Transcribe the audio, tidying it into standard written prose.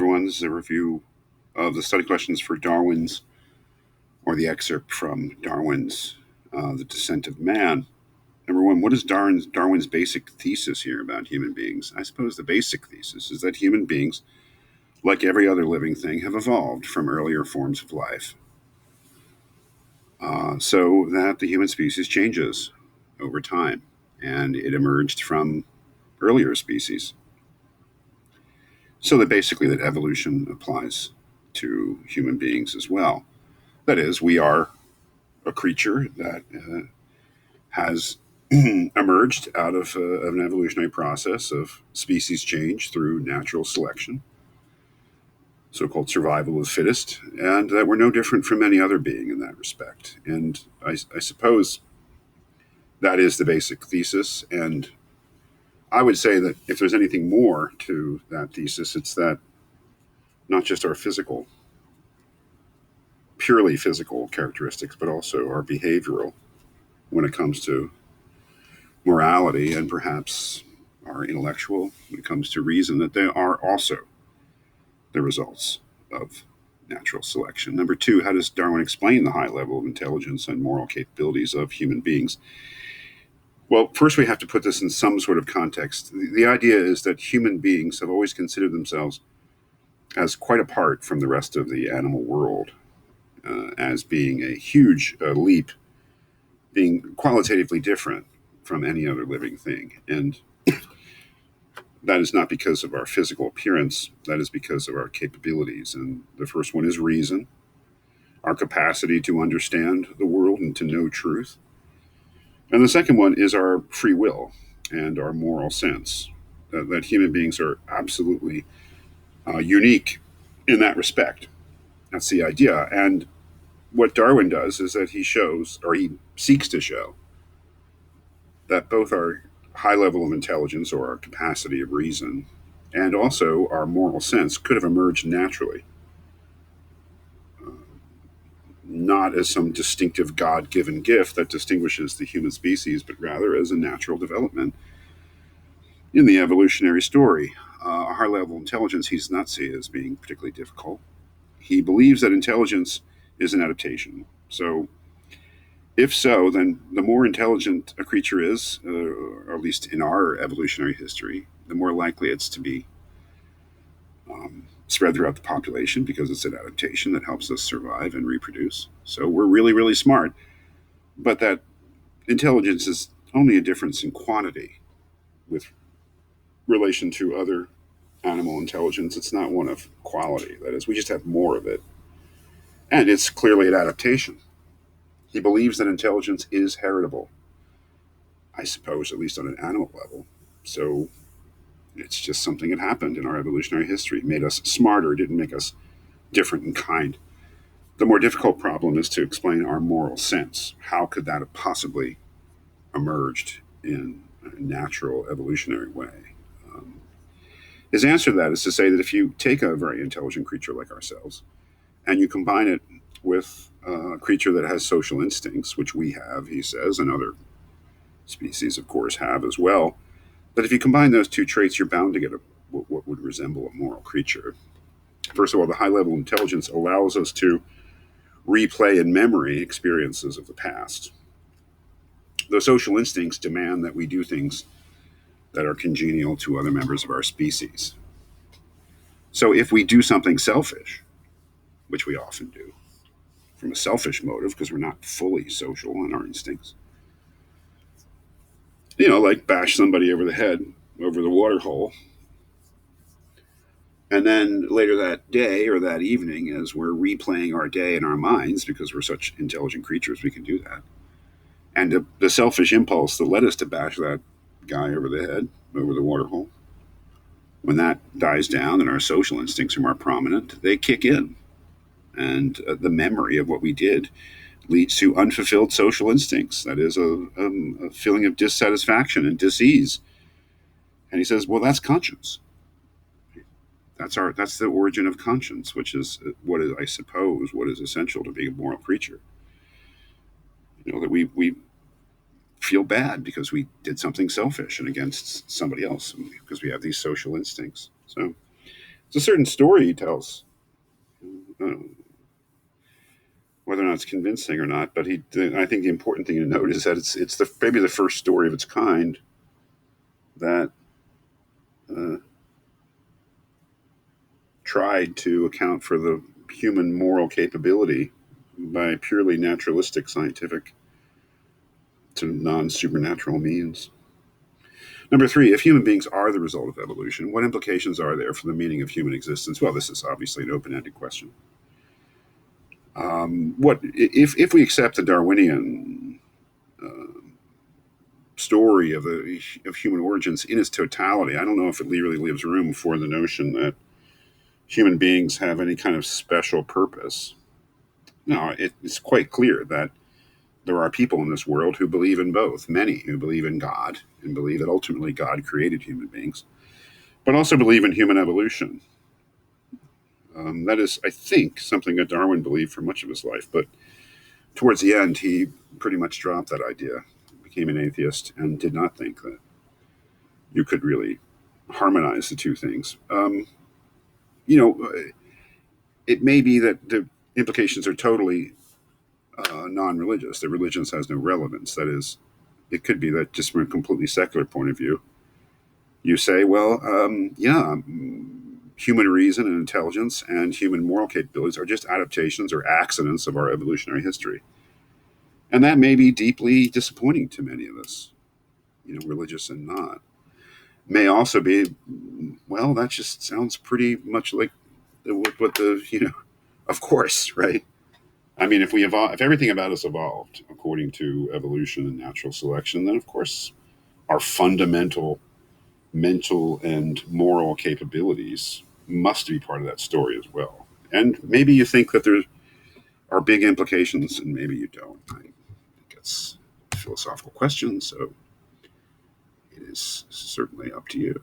everyone. This is a review of the study questions for Darwin's, or the excerpt from Darwin's The Descent of Man. Number one, what is Darwin's basic thesis here about human beings? I suppose the basic thesis is that human beings, like every other living thing, have evolved from earlier forms of life, so that the human species changes over time, and it emerged from earlier species. So that basically that evolution applies to human beings as well. That is, we are a creature that has emerged out of an evolutionary process of species change through natural selection, so-called survival of the fittest, and that we're no different from any other being in that respect. And I suppose that is the basic thesis. And I would say that if there's anything more to that thesis, it's that not just our purely physical characteristics, but also our behavioral when it comes to morality and perhaps our intellectual when it comes to reason, that they are also the results of natural selection. Number two, how does Darwin explain the high level of intelligence and moral capabilities of human beings? Well, first we have to put this in some sort of context. The idea is that human beings have always considered themselves as quite apart from the rest of the animal world, as being a huge leap, being qualitatively different from any other living thing. And that is not because of our physical appearance, that is because of our capabilities. And the first one is reason, our capacity to understand the world and to know truth. And the second one is our free will and our moral sense, that human beings are absolutely unique in that respect. That's the idea. And what Darwin does is that he shows, or he seeks to show, that both our high level of intelligence, or our capacity of reason, and also our moral sense could have emerged naturally, not as some distinctive God-given gift that distinguishes the human species, but rather as a natural development in the evolutionary story. A high level of intelligence he does not see as being particularly difficult. He believes that intelligence is an adaptation. So if so, then the more intelligent a creature is, or at least in our evolutionary history, the more likely it's to be spread throughout the population, because it's an adaptation that helps us survive and reproduce. So we're really, really smart. But that intelligence is only a difference in quantity with relation to other animal intelligence. It's not one of quality. That is, we just have more of it. And it's clearly an adaptation. He believes that intelligence is heritable, I suppose, at least on an animal level. So it's just something that happened in our evolutionary history. It made us smarter, it didn't make us different in kind. The more difficult problem is to explain our moral sense. How could that have possibly emerged in a natural evolutionary way? His answer to that is to say that if you take a very intelligent creature like ourselves and you combine it with a creature that has social instincts, which we have, he says, and other species, of course, have as well, that if you combine those two traits, you're bound to get what would resemble a moral creature. First of all, the high level of intelligence allows us to replay in memory experiences of the past. The social instincts demand that we do things that are congenial to other members of our species. So if we do something selfish, which we often do, from a selfish motive because we're not fully social in our instincts, like bash somebody over the head, over the water hole, and then later that day or that evening, as we're replaying our day in our minds, because we're such intelligent creatures, we can do that. And the selfish impulse that led us to bash that guy over the head, over the water hole, when that dies down and our social instincts are more prominent, they kick in. And the memory of what we did leads to unfulfilled social instincts. That is a feeling of dissatisfaction and dis-ease. And he says, well, that's conscience. That's the origin of conscience, which is what is, I suppose, what is essential to being a moral creature. That we feel bad because we did something selfish and against somebody else, because we have these social instincts. So It's a certain story he tells. Uh, whether or not it's convincing or not, but I think the important thing to note is that it's maybe the first story of its kind that uh, tried to account for the human moral capability by purely naturalistic, scientific to non-supernatural means. Number three, if human beings are the result of evolution, what implications are there for the meaning of human existence? Well, this is obviously an open-ended question. What if we accept the Darwinian story of human origins in its totality? I don't know if it really leaves room for the notion that human beings have any kind of special purpose. No, it's quite clear that there are people in this world who believe in both. Many who believe in God and believe that ultimately God created human beings, but also believe in human evolution. That is, I think, something that Darwin believed for much of his life. But towards the end, he pretty much dropped that idea, became an atheist, and did not think that you could really harmonize the two things. You know, it may be that the implications are totally non-religious. That religion has no relevance. That is, it could be that just from a completely secular point of view, you say, well, yeah, human reason and intelligence and human moral capabilities are just adaptations or accidents of our evolutionary history. And that may be deeply disappointing to many of us, religious and not. May also be, well, that just sounds pretty much like what of course, right? I mean, if everything about us evolved according to evolution and natural selection, then of course our fundamental mental and moral capabilities must be part of that story as well. And maybe you think that there are big implications, and maybe you don't. I think it's a philosophical question, so it is certainly up to you.